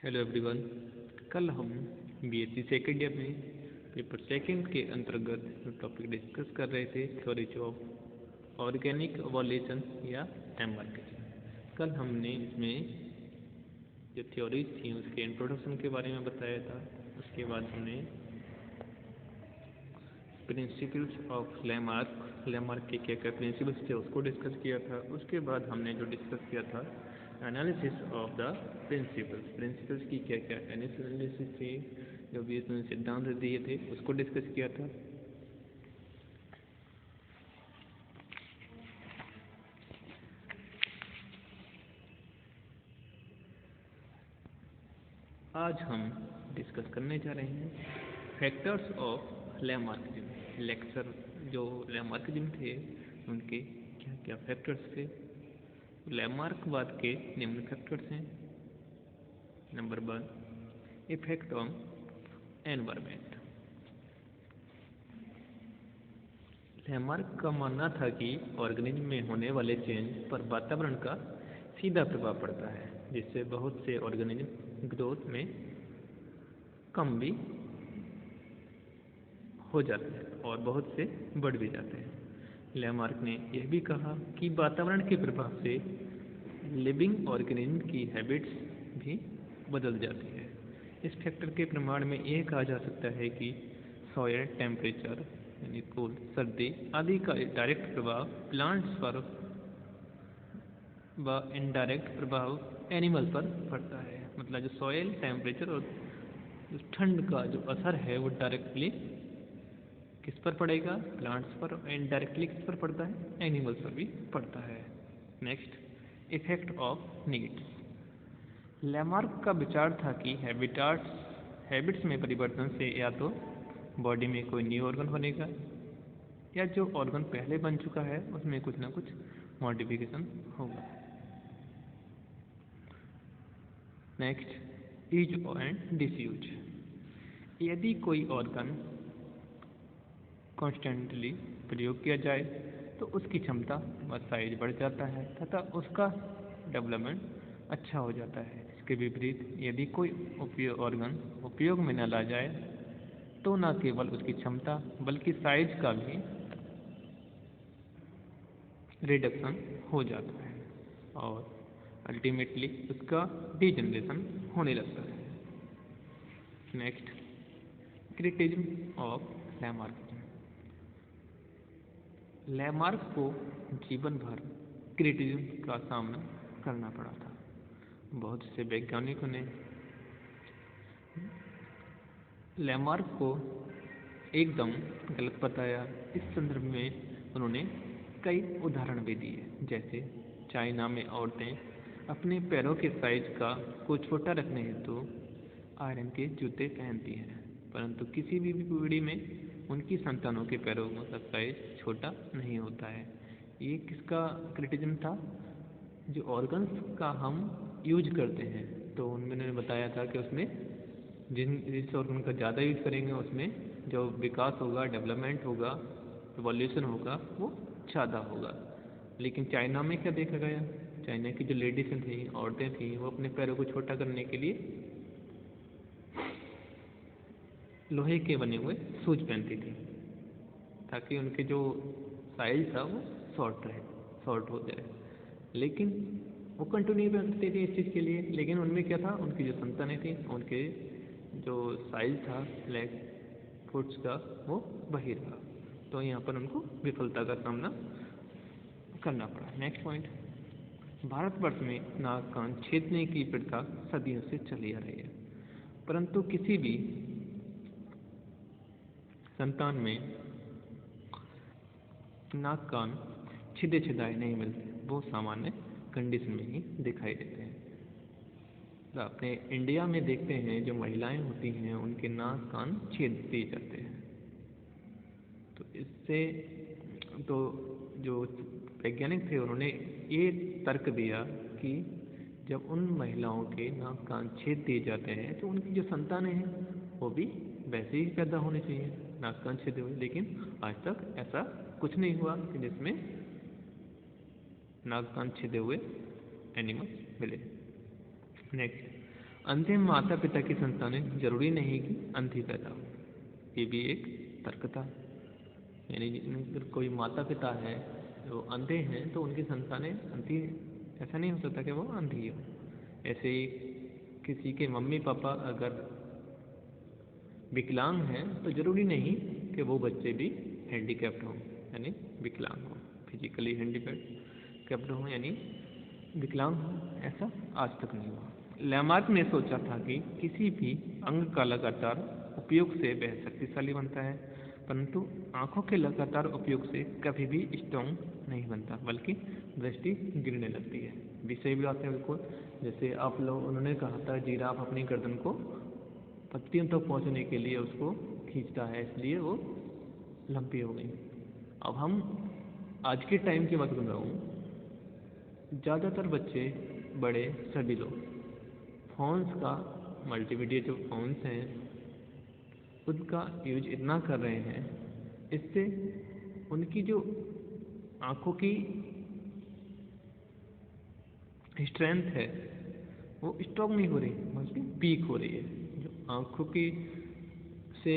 Hello everyone. कल हम BSc second year में पेपर सेकंड के अंतर्गत जो टॉपिक डिस्कस कर रहे थे थ्योरीज ऑफ ऑर्गेनिक एवोल्यूशन या एमआरके। कल हमने इसमें जो थ्योरीज थी उसके इंट्रोडक्शन के बारे में बताया था। उसके बाद हमने प्रिंसिपल्स ऑफ लैमार्क के क्या क्या प्रिंसिपल्स थे उसको डिस्कस किया था। उसके बाद हमने जो डिस्कस किया था एनालिसिस ऑफ द प्रिंसिपल्स की क्या क्या एनालिसिस थी, जो भी इसमें सिद्धांत दिए थे उसको डिस्कस किया था। आज हम डिस्कस करने जा रहे हैं फैक्टर्स ऑफ लैमार्किज्म। लेक्चर जो लैमार्किज्म थे उनके क्या क्या फैक्टर्स थे। लैमार्कवाद के निम्न फैक्टर्स हैं। Number 1, effect on environment. Lamarck का मानना था कि ऑर्गेनिज्म में होने वाले चेंज पर वातावरण का सीधा प्रभाव पड़ता है, जिससे बहुत से ऑर्गेनिज्म ग्रोथ में कम भी हो जाते हैं और बहुत से बढ़ भी जाते हैं। लैमार्क ने यह भी कहा कि वातावरण के प्रभाव से लिविंग ऑर्गेनिज्म की हैबिट्स भी बदल जाती है। इस फैक्टर के प्रमाण में यह कहा जा सकता है कि सॉयल टेम्परेचर यानी कोल्ड, सर्दी आदि का डायरेक्ट प्रभाव प्लांट्स पर व इनडायरेक्ट प्रभाव एनिमल पर पड़ता है। मतलब जो सॉयल टेम्परेचर और जो ठंड का जो असर है वो डायरेक्टली किस पर पड़ेगा? प्लांट्स पर। और इनडायरेक्टली किस पर पड़ता है? एनिमल्स पर भी पड़ता है। Next, effect of needs. Lamarck का विचार था कि हैबिट्स में परिवर्तन से या तो बॉडी में कोई न्यू ऑर्गन बनेगा या जो ऑर्गन पहले बन चुका है उसमें कुछ ना कुछ मॉडिफिकेशन होगा। Next, use and disuse. यदि कोई ऑर्गन कॉन्स्टेंटली प्रयोग किया जाए तो उसकी क्षमता व साइज बढ़ जाता है तथा उसका डेवलपमेंट अच्छा हो जाता है। इसके विपरीत यदि कोई ऑर्गन उपयोग में न ला जाए तो न केवल उसकी क्षमता बल्कि साइज का भी रिडक्शन हो जाता है और अल्टीमेटली उसका डिजनरेशन होने लगता है। Next, criticism of Lamarck. Lamarck को जीवन भर क्रिटिसिज्म का सामना करना पड़ा था। बहुत से वैज्ञानिकों ने लैमार्क को एकदम गलत बताया। इस संदर्भ में उन्होंने कई उदाहरण भी दिए, जैसे चाइना में औरतें अपने पैरों के साइज को छोटा रखने हेतु आयरन के जूते पहनती हैं, परंतु किसी भी पीढ़ी में उनकी संतानों के पैरों का साइज छोटा नहीं होता है। ये किसका क्रिटिसिज्म था? जो ऑर्गन्स का हम यूज करते हैं, तो उन्होंने बताया था कि उसमें जिस ऑर्गन का ज़्यादा यूज करेंगे उसमें जो विकास होगा, डेवलपमेंट होगा, एवोल्यूशन होगा वो ज़्यादा होगा। लेकिन चाइना में क्या देखा गया? चाइना की जो लेडीज थी, औरतें थी, वो अपने पैरों को छोटा करने के लिए लोहे के बने हुए शूज पहनती थी ताकि उनके जो साइज था वो शॉर्ट हो जाए। लेकिन वो कंटिन्यू करते थे इस चीज़ के लिए, लेकिन उनमें क्या था, उनकी जो संतानें थी उनके जो साइज था लेग फुट्स का वो वही रहा, तो यहाँ पर उनको विफलता का सामना करना पड़ा। नेक्स्ट पॉइंट, भारतवर्ष में नाक कान छेदने की प्रथा सदियों से चली आ रही है, परंतु किसी भी संतान में नाक कान छिदाए नहीं मिलते, वो सामान्य कंडीशन में ही दिखाई देते हैं। तो अपने इंडिया में देखते हैं जो महिलाएं होती हैं उनके नाक कान छेद दिए जाते हैं। तो इससे तो जो वैज्ञानिक थे उन्होंने ये तर्क दिया कि जब उन महिलाओं के नाक कान छेद दिए जाते हैं तो उनकी जो संतानें हैं वो भी वैसे ही पैदा होने चाहिए, नाक कान छेदे हुए। लेकिन आज तक ऐसा कुछ नहीं हुआ कि जिसमें नाक कान छेदे हुए एनिमल्स मिले। नेक्स्ट, अंधे माता पिता की संतानें जरूरी नहीं कि अंधी पैदा हो, ये भी एक तर्क था। यानी अगर कोई माता पिता है जो अंधे हैं तो उनकी संतानें अंधी, ऐसा नहीं हो सकता कि वो अंधी हो। ऐसे ही किसी के मम्मी पापा अगर विकलांग हैं तो जरूरी नहीं कि वो बच्चे भी हैंडीकैप्ड हों, यानी विकलांग हों, फिजिकली हैंडीकैप्ड हों यानी विकलांग हों, ऐसा आज तक नहीं हुआ। लैमार्क ने सोचा था कि किसी भी अंग का लगातार उपयोग से वह शक्तिशाली बनता है, परंतु आंखों के लगातार उपयोग से कभी भी स्ट्रॉन्ग नहीं बनता, बल्कि दृष्टि गिरने लगती है। विषय भी आते हैं बिल्कुल, जैसे आप लोग उन्होंने कहा था जिराफ अपनी गर्दन को पत्तियों तक पहुंचने के लिए उसको खींचता है, इसलिए वो लंबी हो गई। अब हम आज के टाइम की बात कर रहा हूँ, ज़्यादातर बच्चे बड़े सभी लोग फ़ोन्स का, मल्टीमीडिया जो फ़ोन्स हैं उनका यूज इतना कर रहे हैं, इससे उनकी जो आँखों की स्ट्रेंथ है वो स्ट्रॉन्ग नहीं हो रही, बल्कि वीक हो रही है। जो आँखों की से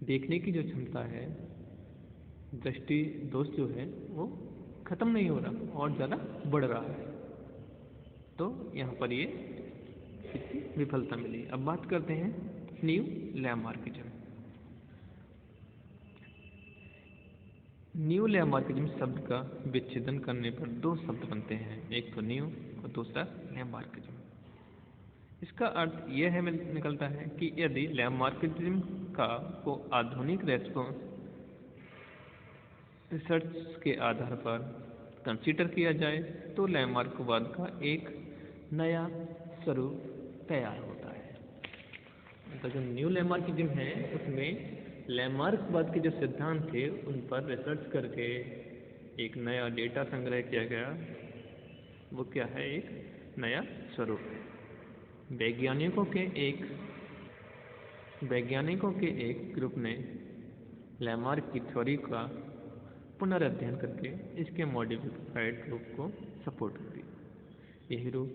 देखने की जो क्षमता है, दृष्टि दोष जो है वो ख़त्म नहीं हो रहा और ज़्यादा बढ़ रहा है। तो यहाँ पर ये इसकी विफलता मिली। अब बात करते हैं न्यू लैमार्किज्म। न्यू लैमार्किज्म शब्द का विच्छेदन करने पर दो शब्द बनते हैं, एक तो न्यू और दूसरा लैमार्किज्म। इसका अर्थ यह है निकलता है कि यदि लैमार्किज्म को आधुनिक रिसर्च के आधार पर कंसीडर किया जाए तो लैमार्कवाद का एक नया स्वरूप तैयार होता है। तो जो न्यू लैमार्किज्म है उसमें लैमार्कवाद के जो सिद्धांत थे उन पर रिसर्च करके एक नया डेटा संग्रह किया गया। वो क्या है? एक नया स्वरूप। वैज्ञानिकों के एक ग्रुप ने लैमार्क की थ्योरी का पुनर्अध्ययन करके इसके मॉडिफाइड रूप को सपोर्ट कर दिया। यही रूप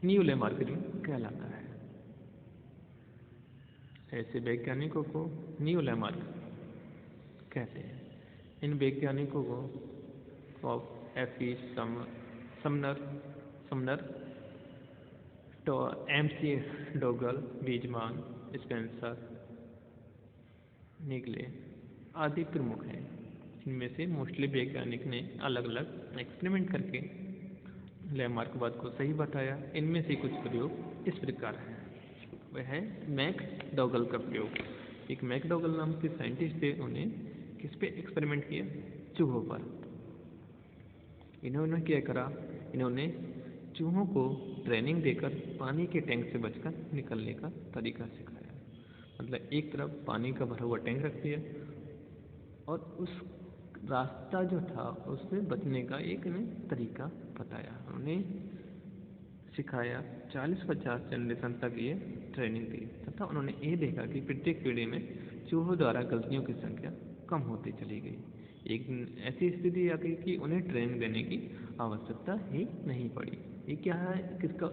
न्यू लैमार्किज्म कहलाता है। ऐसे वैज्ञानिकों को न्यू लैमार्क कहते हैं। इन वैज्ञानिकों को F E. Sumner, M C. Dougall, Weismann, Spencer, निगले आदि प्रमुख हैं। इनमें से मोस्टली वैज्ञानिक ने अलग अलग एक्सपेरिमेंट करके लैमार्कवाद को सही बताया। इनमें से कुछ प्रयोग इस प्रकार हैं। वह है मैकडॉगल का प्रयोग। एक मैकडॉगल नाम के साइंटिस्ट थे, उन्हें किस पे एक्सपेरिमेंट किया? चूहों पर। इन्होंने क्या करा? इन्होंने चूहों को ट्रेनिंग देकर पानी के टैंक से बचकर निकलने का तरीका सिखाया। मतलब एक तरफ पानी का भरा हुआ टैंक रख दिया और उस रास्ता जो था उससे बचने का एक तरीका बताया, उन्होंने सिखाया। 40-50 जनरेशन तक ये ट्रेनिंग दी तथा उन्होंने ये देखा कि प्रत्येक पीढ़ी में चूहों द्वारा गलतियों की संख्या कम होती चली गई। एक दिन ऐसी स्थिति आ गई कि उन्हें ट्रेनिंग देने की आवश्यकता ही नहीं पड़ी। ये क्या है? किसका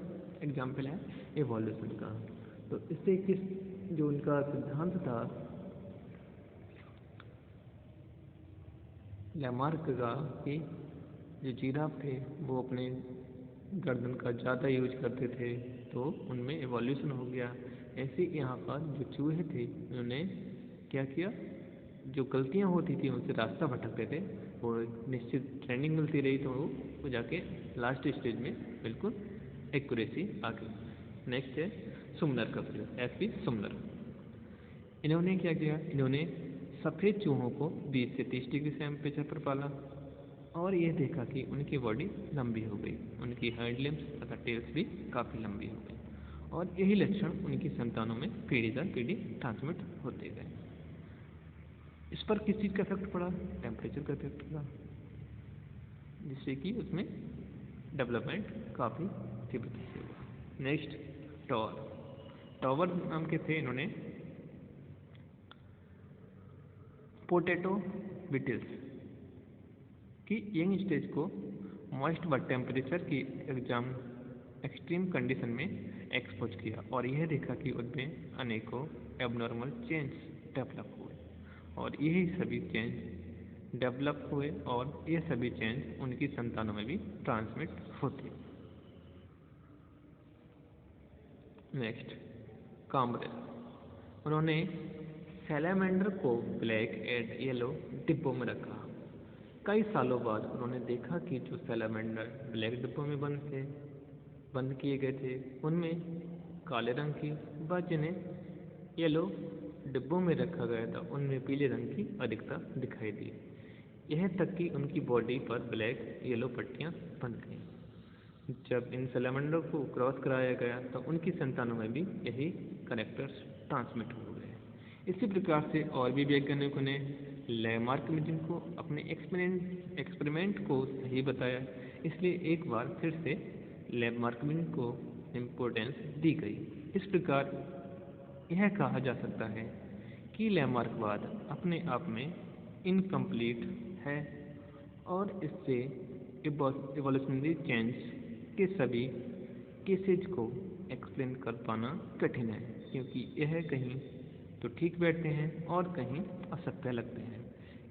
एग्जाम्पल है? एवोल्यूशन का। तो इससे जो उनका सिद्धांत था लैमार्क का कि जो जिराफ थे वो अपने गर्दन का ज़्यादा यूज करते थे तो उनमें एवोल्यूशन हो गया। ऐसे यहाँ पर जो चूहे थे उन्होंने क्या किया? जो गलतियाँ होती थी उनसे रास्ता भटकते थे और निश्चित ट्रेनिंग मिलती रही तो वो जाके लास्ट स्टेज में बिल्कुल एक्यूरेसी आ गई। नेक्स्ट है सुमनर का प्रयोग, एफ.ई. सुमनर। इन्होंने क्या किया? इन्होंने सफ़ेद चूहों को 20 से 30 डिग्री टेम्परेचर पर पाला और यह देखा कि उनकी बॉडी लंबी हो गई, उनकी हाइंड लिम्स तथा टेल्स भी काफ़ी लंबी हो गई और यही लक्षण उनकी संतानों में पीढ़ी दर पीढ़ी ट्रांसमिट होते गए। इस पर किस चीज़ का इफेक्ट पड़ा? टेम्परेचर का इफेक्ट पड़ा, जिससे कि उसमें डेवलपमेंट काफ़ी तीव्रता से हुआ। नेक्स्ट टॉवर नाम के थे। इन्होंने पोटैटो बीटल्स की यंग स्टेज को मॉइस्ट बट टेम्परेचर की एक्सट्रीम कंडीशन में एक्सपोज किया और यह देखा कि उनमें अनेकों एबनॉर्मल चेंज डेवलप हुए और यही सभी चेंज डेवलप हुए और ये सभी चेंज उनकी संतानों में भी ट्रांसमिट होते। नेक्स्ट, काम्ब्रेल। उन्होंने सैलामेंडर को ब्लैक एंड येलो डिब्बों में रखा। कई सालों बाद उन्होंने देखा कि जो सैलामेंडर ब्लैक डिब्बों में बंद किए गए थे उनमें काले रंग की, व जिन्हें येलो डिब्बों में रखा गया था उनमें पीले रंग की अधिकता दिखाई दी। यह तक कि उनकी बॉडी पर ब्लैक येलो पट्टियां बन गईं। जब इन सैलामेंडर को क्रॉस कराया गया तो उनकी संतानों में भी यही कैरेक्टर्स ट्रांसमिट हो गए। इसी प्रकार से और भी वैज्ञानिकों ने लैमार्कनिज्म को अपने एक्सपेरिमेंट को सही बताया, इसलिए एक बार फिर से लैमार्कनिज्म को इम्पोर्टेंस दी गई। इस प्रकार यह कहा जा सकता है कि लैमार्कवाद अपने आप में इनकम्प्लीट है और इससे इवोल्यूशनरी चेंज के सभी केसेज को एक्सप्लेन कर पाना कठिन है, क्योंकि यह कहीं तो ठीक बैठते हैं और कहीं असत्य लगते हैं।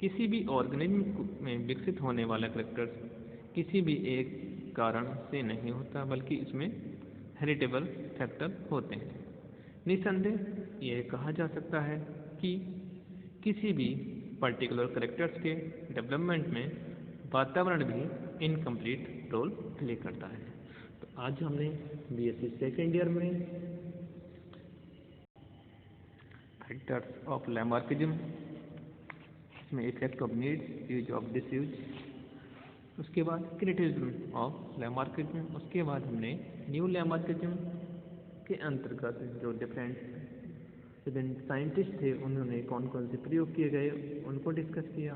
किसी भी ऑर्गेनिज्म में विकसित होने वाला कैरेक्टर्स किसी भी एक कारण से नहीं होता, बल्कि इसमें हेरिटेबल फैक्टर होते हैं। निसंदेह यह कहा जा सकता है कि किसी भी पर्टिकुलर कैरेक्टर्स के डेवलपमेंट में वातावरण भी इनकम्प्लीट रोल प्ले करता है। तो आज हमने बीएससी सेकेंड ईयर में फैक्टर्स ऑफ लैमार्किज्म, इसमें effect of needs, use of disuse, उसके बाद क्रिटिसिज्म ऑफ लैमार्किज्म, उसके बाद हमने न्यू लैमार्किज्म के अंतर्गत जो डिफरेंट साइंटिस्ट थे उन्होंने कौन कौन से प्रयोग किए गए उनको डिस्कस किया।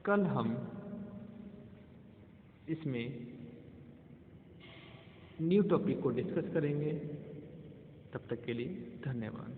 कल हम इसमें न्यू टॉपिक को डिस्कस करेंगे। तब तक के लिए धन्यवाद।